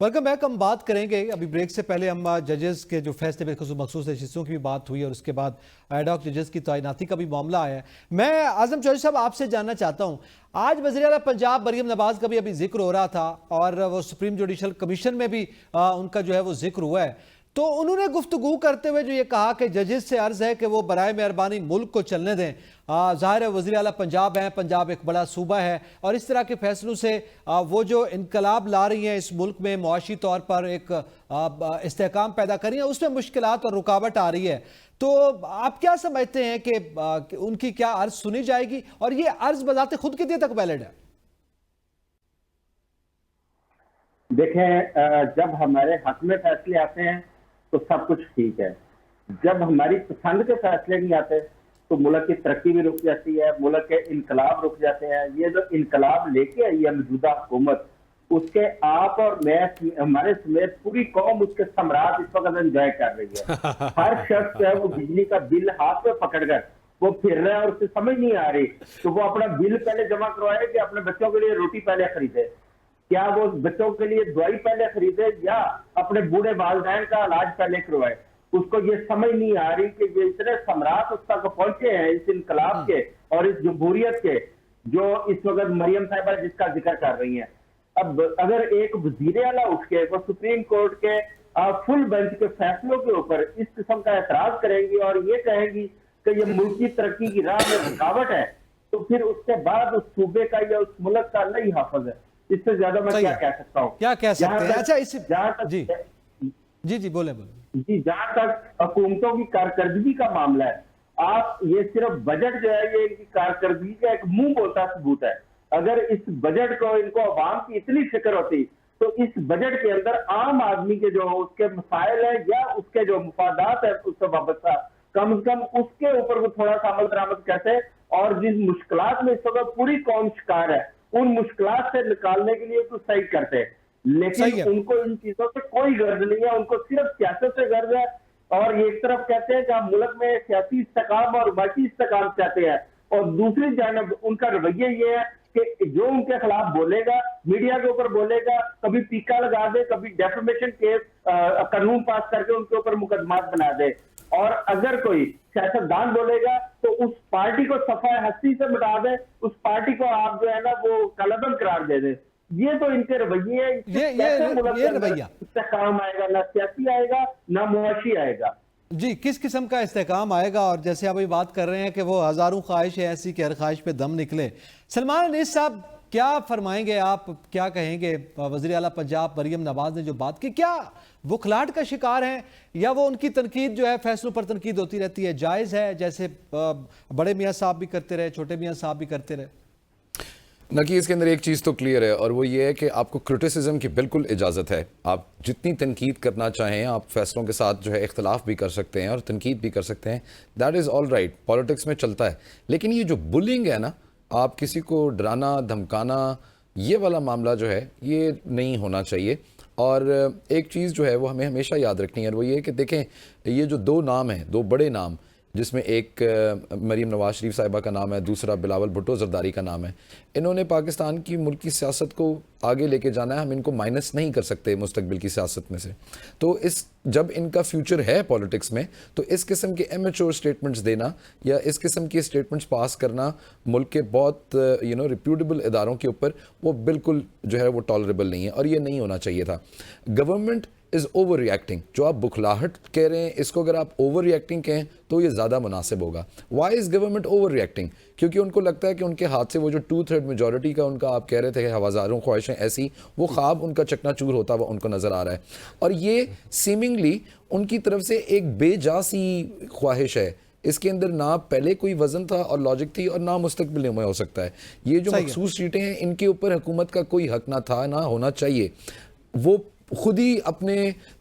Welcome back. हम बात करेंगे अभी ब्रेक से पहले हम जजेस के जो फैसले में मखसूस नशिस्तों की भी बात हुई और उसके बाद एडॉक जजेस की तैनाती का भी मामला आया है। मैं आजम चौधरी साहब आपसे जानना चाहता हूं, आज वज़ीर आला पंजाब मरियम नवाज का भी अभी जिक्र हो रहा था और वो सुप्रीम जुडिशल कमीशन में भी उनका जो है वो जिक्र हुआ है, तो उन्होंने गुफ्तगू करते हुए जो ये कहा कि जजेस से अर्ज है कि वो बराए मेहरबानी मुल्क को चलने दें। ज़ाहिर है वज़ीर आला पंजाब हैं, पंजाब एक बड़ा सूबा है और इस तरह के फैसलों से वो जो इनकलाब ला रही हैं इस मुल्क में, मुआशी तौर पर एक इस्तेहकाम पैदा कर रही हैं, उसमें मुश्किलात और रुकावट आ रही है। तो आप क्या समझते हैं कि उनकी क्या अर्ज सुनी जाएगी और ये अर्ज बजाते खुद कितने तक वैलिड है? देखें, जब हमारे हक में फैसले आते हैं तो सब कुछ ठीक है। जब हमारी पसंद के फैसले नहीं आते तो मुल्क की तरक्की भी रुक जाती है, मुल्क के इनकलाब रुक जाते हैं। ये जो इनकलाब लेके आई है मौजूदा हुकूमत, उसके आप और मैं, हमारे समेत पूरी कौम उसके सम्राट इस वक्त एंजॉय कर रही है। हर शख्स जो है वो बिजली का बिल हाथ में पकड़कर वो फिर रहा है और उसे समझ नहीं आ रही तो वो अपना बिल पहले जमा करवाए कि अपने बच्चों के लिए रोटी पहले खरीदे, क्या वो बच्चों के लिए दवाई पहले खरीदे या अपने बूढ़े वालिदैन का इलाज पहले करवाए। उसको ये समझ नहीं आ रही कि ये इतने सम्राट उस तक पहुंचे हैं इस इनकलाब के और इस जमहूरियत के, जो इस वक्त मरियम साहिबा जिसका जिक्र कर रही हैं। अब अगर एक वजीर आला उठ के वो सुप्रीम कोर्ट के फुल बेंच के फैसलों के ऊपर इस किस्म का एतराज करेंगी और ये कहेंगी कि ये मुल्क की तरक्की की राह में रुकावट है, तो फिर उसके बाद उस सूबे का या उस मुल्क का अल्लाह ही हाफिज है। इससे ज्यादा मैं क्या कह सकता हूँ? क्या कह सकते हैं? अच्छा, इस जी बोले जी, जहां तक हुकूमतों की कारकर्दगी का मामला है, आप ये सिर्फ बजट जो है ये इनकी कारकर्दगी का एक मुंह बोलता सबूत है। अगर इस बजट को इनको अवाम की इतनी फिक्र होती तो इस बजट के अंदर आम आदमी के जो उसके मसाइल है या उसके जो मुफादात है उससे वाबस्ता, कम से कम उसके ऊपर वो थोड़ा सा अमल दरामद करते और जिस मुश्किलात में इस वक्त पूरी कौम शिकार है उन मुश्किलात से निकालने के लिए तो सही करते। लेकिन उनको इन चीजों से कोई गर्ज नहीं है, उनको सिर्फ सियासत से गर्ज है। और एक तरफ कहते हैं कि हम मुल्क में सियासी इस्तेकाम और माशी इस्तेकाम चाहते हैं और दूसरी जानब उनका रवैया ये है कि जो उनके खिलाफ बोलेगा, मीडिया के ऊपर बोलेगा, कभी पीका लगा दे, कभी डेफेमेशन केस कानून पास करके उनके ऊपर मुकदमात बना दे। और अगर कोई सियासतदान बोलेगा तो उस पार्टी को सफाई हस्ती से मिटा दे, उस पार्टी को आप जो है ना वो कलअदम करार दे दे। ये तो इनके रवैये है। ये रवैया इस्तेकाम आएगा, ना सियासी आएगा ना मुआशी आएगा। जी, किस किस्म का इस्तेकाम आएगा? और जैसे आप अभी बात कर रहे हैं कि वो हजारों ख्वाहिश है ऐसी कि हर ख्वाहिश पे दम निकले। सलमान अनीस साहब क्या फरमाएंगे, आप क्या कहेंगे? वज़ीर आला पंजाब मरियम नवाज ने जो बात की, क्या वो खिलाट का शिकार हैं या वो उनकी तनकीद जो है फैसलों पर तनकीद होती रहती है, जायज़ है जैसे बड़े मियाँ साहब भी करते रहे, छोटे मियाँ साहब भी करते रहे? ना कि इसके अंदर एक चीज़ तो क्लियर है और वो ये है कि आपको क्रिटिसिज्म की बिल्कुल इजाज़त है। आप जितनी तनकीद करना चाहें, आप फैसलों के साथ जो है इख्तलाफ भी कर सकते हैं और तनकीद भी कर सकते हैं, that is all right, politics में चलता है। लेकिन ये जो बुलिंग है ना, आप किसी को डराना धमकाना, ये वाला मामला जो है ये नहीं होना चाहिए। और एक चीज़ जो है वो हमें हमेशा याद रखनी है, और वो ये है कि देखें, ये जो दो नाम हैं, दो बड़े नाम, जिसमें एक मरीम नवाज शरीफ साहिबा का नाम है, दूसरा बिलावल भुट्टो जरदारी का नाम है, इन्होंने पाकिस्तान की मुल्क की सियासत को आगे लेके जाना है। हम इनको माइनस नहीं कर सकते मुस्तकबिल की सियासत में से। तो इस जब इनका फ्यूचर है पॉलिटिक्स में, तो इस किस्म के इमेच्योर स्टेटमेंट्स देना या इस किस्म के स्टेटमेंट्स पास करना मुल्क के बहुत रिप्यूटेबल इदारों के ऊपर, वो बिल्कुल जो है वो टॉलरेबल नहीं है और ये नहीं होना चाहिए था। Government is over reacting. जो आप बुखलाहट कह रहे हैं, इसको अगर आप ओवर रिएक्टिंग कहें तो ये ज़्यादा मुनासिब होगा। Why is government overreacting? क्योंकि उनको लगता है कि उनके हाथ से वो जो 2/3 मेजॉरिटी का उनका आप कह रहे थे हज़ारों ख्वाहिशें ऐसी, वो ख्वाब उनका चकनाचूर होता हुआ उनको नज़र आ रहा है। और ये सीमिंगली उनकी तरफ से एक बेजासी ख्वाहिश है। इसके अंदर ना पहले कोई वजन था और लॉजिक थी और ना मुस्तकबिल में हो सकता है। ये जो मखसूस सीटें हैं, इनके ऊपर हुकूमत का कोई हक ना था ना होना चाहिए। वो खुद ही अपने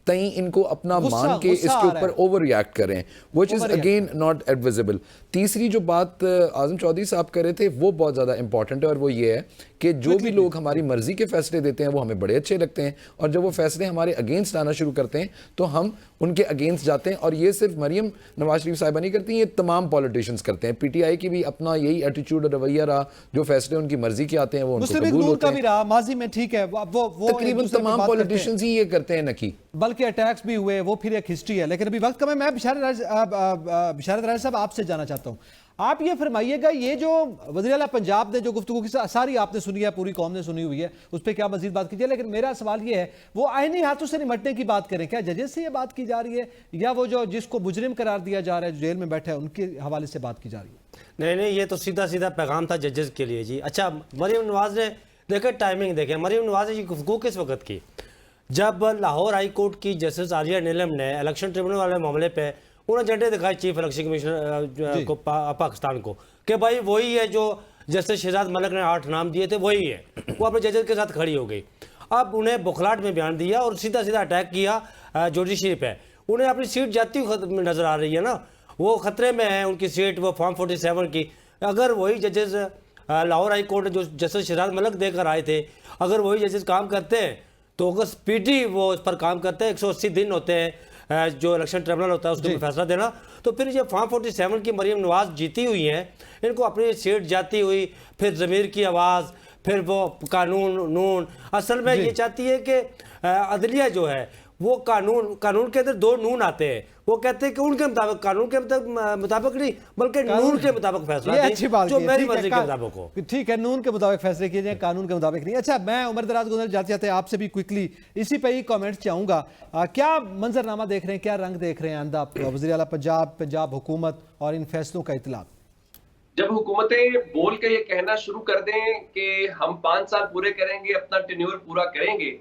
तई इनको अपना मान के इसके ऊपर ओवर रिएक्ट कर रहे हैं, which is again not advisable. तीसरी जो बात आज़म चौधरी साहब कर रहे थे वो बहुत ज़्यादा इंपॉर्टेंट है, और वो ये है कि जो भी लोग हमारी मर्जी के फैसले देते हैं वो हमें बड़े अच्छे लगते हैं, और जब वो फैसले हमारे अगेंस्ट आना शुरू करते हैं तो हम उनके अगेंस्ट जाते हैं। और ये सिर्फ मरियम नवाज शरीफ साहिबा नहीं करती, ये तमाम पॉलिटिशियंस करते हैं। पीटीआई की भी अपना यही एटीट्यूड और रवैया रहा, जो फैसले उनकी मर्जी के आते हैं वो उनको कबूल होते हैं। रहा माजी में, ठीक है, वो तकरीबन तमाम पॉलिटिशियंस ही ये करते हैं नकी, बल्कि अटैक्स भी हुए, वो फिर एक हिस्ट्री है। लेकिन अभी वक्त कम है, मैं बिशारत राज साहब आपसे जाना चाहता हूँ। आप ये फरमाइएगा, ये जो वज़ीर आला पंजाब ने जो गुफ्तगू की सारी आपने सुनी है, पूरी कौम ने सुनी हुई है, उस पर क्या मजीद बात कीजिए, लेकिन मेरा सवाल ये है, वो आईनी हाथों से निमटने की बात करें, क्या जजेस से ये बात की जा रही है, या वो जो जिसको मुजरिम करार दिया जा रहा है, जेल में बैठा है, उनके हवाले से बात की जा रही है? नहीं, ये तो सीधा सीधा पैगाम था जजेस के लिए जी। अच्छा, मरियम नवाज ने देखे टाइमिंग, देखें मरियम नवाज ने ये गुफ्तगू किस वक्त की, जब लाहौर हाई कोर्ट की जस्टिस आलिया नीलम ने इलेक्शन ट्रिब्यूनल वाले मामले पे उन्होंने झंडे दिखाए चीफ इलेक्शन कमिश्नर को पाकिस्तान को, कि भाई वही है जो जस्टिस शहजाद मलिक ने 8 नाम दिए थे, वही है। वो अपने जजेस के साथ खड़ी हो गई। अब उन्हें बुखलाहट में बयान दिया और सीधा सीधा अटैक किया जुडिशरी पे। उन्हें अपनी सीट जाती हुई नजर आ रही है ना, वो खतरे में है उनकी सीट, वो फॉर्म 47 की। अगर वही जजेस लाहौर हाई कोर्ट जो जस्टिस शहजाद मलिक देकर आए थे, अगर वही जजेस काम करते हैं तो अगर स्पीडी वो इस पर काम करते हैं, 180 दिन होते हैं जो इलेक्शन ट्रिब्यूनल होता है उसके फैसला देना, तो फिर ये फॉर्म 47 की मरियम नवाज जीती हुई हैं, इनको अपनी सीट जाती हुई, फिर ज़मीर की आवाज़, फिर वो कानून नून। असल में ये चाहती है कि अदलिया जो है वो कानून के अंदर 2 नून आते हैं, वो कहते हैं कि उनके मुताबिक, कानून के मुताबिक नहीं बल्कि नून के मुताबिक फैसला दें, जो मेरी मर्जी के मुताबिक हो। ठीक है, नून के मुताबिक फैसले किए जाए, कानून के मुताबिक नहीं। अच्छा, मैं उमर दराज गुजर जाते आपसे भी क्विकली इसी पे ही कमेंट चाहूंगा, क्या मंजरनामा देख रहे हैं, क्या रंग देख रहे हैं आंदा वज़ीर आला पंजाब हुकूमत और इन फैसलों का इतलाक? जब हुकूमतें बोल के ये कहना शुरू कर दें कि हम 5 साल पूरे करेंगे, अपना टेन्योर पूरा करेंगे,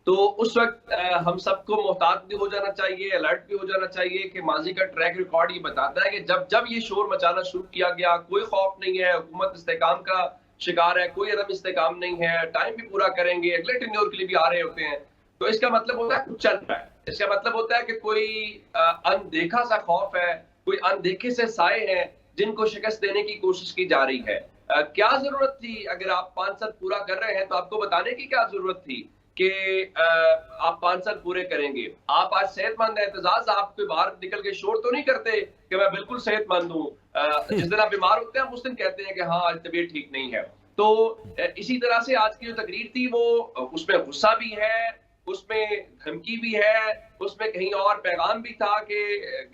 तो उस वक्त हम सबको मोहतात भी हो जाना चाहिए, अलर्ट भी हो जाना चाहिए कि माजी का ट्रैक रिकॉर्ड ये बताता है कि जब ये शोर मचाना शुरू किया गया, कोई खौफ नहीं है, हुकूमत इस्तेकाम का शिकार है, कोई अदम इस्तेकाम नहीं है, टाइम भी पूरा करेंगे, अगले टेन्योर के लिए भी आ रहे होते हैं, तो इसका मतलब होता है कुछ चल रहा है। इसका मतलब होता है कि कोई अनदेखा सा खौफ है, कोई अनदेखे से साए हैं जिनको शिकस्त देने की कोशिश की जा रही है। क्या जरूरत थी, अगर आप 5 साल पूरा कर रहे हैं तो आपको बताने की क्या जरूरत थी कि आप 5 साल पूरे करेंगे? आप आज सेहतमंद है, एतजाज, आप कोई बाहर निकल के शोर तो नहीं करते कि मैं बिल्कुल सेहतमंद हूँ। जिस दिन आप बीमार होते हैं, उस दिन कहते हैं कि हाँ आज तबीयत ठीक नहीं है। तो इसी तरह से आज की जो तकरीर थी वो उसमें गुस्सा भी है, उसमें धमकी भी है, उसमें कहीं और पैगाम भी था कि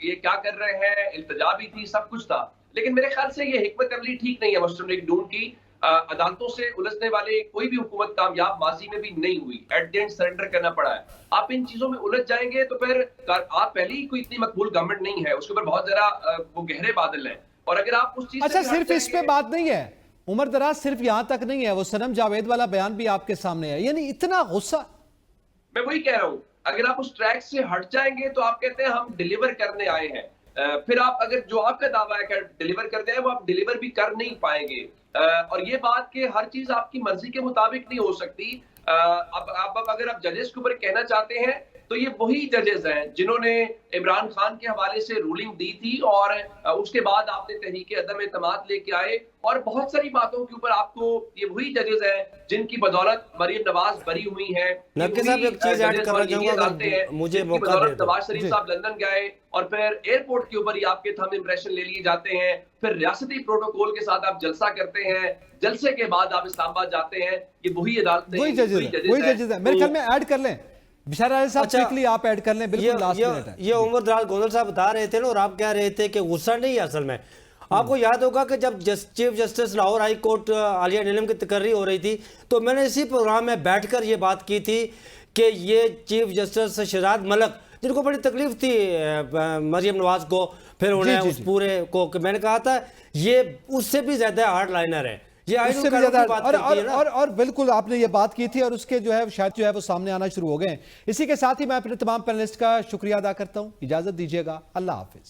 ये क्या कर रहे हैं, इल्तिजा भी थी, सब कुछ था। लेकिन मेरे ख्याल से ये हिकमत अमली ठीक नहीं है मुस्लिम लीग नून की। अदालतों से उलझने वाले कोई भी हुकूमत कामयाब माजी में भी नहीं हुई, एट द एंड सरेंडर करना पड़ा है। आप इन चीजों में उलझ जाएंगे तो फिर आप पहले ही कोई इतनी मकबूल गवर्नमेंट नहीं है, उसके ऊपर बहुत जरा वो गहरे बादल हैं। और अगर आप उस चीज अच्छा, सिर्फ इस पे बात नहीं है उमर दराज, सिर्फ यहां तक नहीं है, वो सनम जावेद वाला बयान भी आपके सामने है, यानी इतना गुस्सा। मैं वही कह रहा हूँ, अगर आप उस ट्रैक से हट जाएंगे तो आप कहते हैं हम डिलीवर करने आए हैं, फिर आप अगर जो आपका दावा है कि डिलीवर करते हैं वो आप डिलीवर भी कर नहीं पाएंगे। और ये बात कि हर चीज आपकी मर्जी के मुताबिक नहीं हो सकती। अब अगर आप जजेस के ऊपर कहना चाहते हैं तो ये वही जजेस हैं जिन्होंने इमरान खान के हवाले से रूलिंग दी थी और उसके बाद आपने तहरीक अदम एतमाद लेके आए, और बहुत सारी बातों के ऊपर आपको ये वही जजेस हैं जिनकी बदौलत मरियम नवाज बरी हुई हैं। नबी साहब एक चीज ऐड करना चाहूंगा, मुझे मौका दे दो। नवाज शरीफ साहब लंदन गए और फिर एयरपोर्ट के ऊपर ही आपके थंब इंप्रेशन ले लिए जाते हैं, फिर रियासती प्रोटोकॉल के साथ आप जलसा करते हैं, जलसे के बाद आप इस्लामाबाद जाते हैं। ये वही अदालतें, वही जजेस हैं। मेरे ख्याल में ऐड कर लें बिशारा साहब, क्विकली आप ऐड कर लें, बिल्कुल लास्ट मिनट है। ये उमर दराज गोंदल साहब बता रहे थे ना, और आप कह रहे थे कि गुस्सा नहीं है। असल में आपको याद होगा कि जब chief justice Lahore high court आलिया नीलम की तकर्री हो रही थी तो मैंने इसी प्रोग्राम में बैठकर ये बात की थी कि ये चीफ जस्टिस शहजाद मलिक, जिनको बड़ी तकलीफ थी मरियम नवाज को, फिर उन्हें उस पूरे को, मैंने कहा था ये उससे भी ज्यादा हार्ड लाइनर है, उससे भी ज्यादा। और बिल्कुल आपने ये बात की थी और उसके जो है शायद जो है वो सामने आना शुरू हो गए। इसी के साथ ही मैं अपने तमाम पैनलिस्ट का शुक्रिया अदा करता हूं। इजाजत दीजिएगा, अल्लाह हाफिज।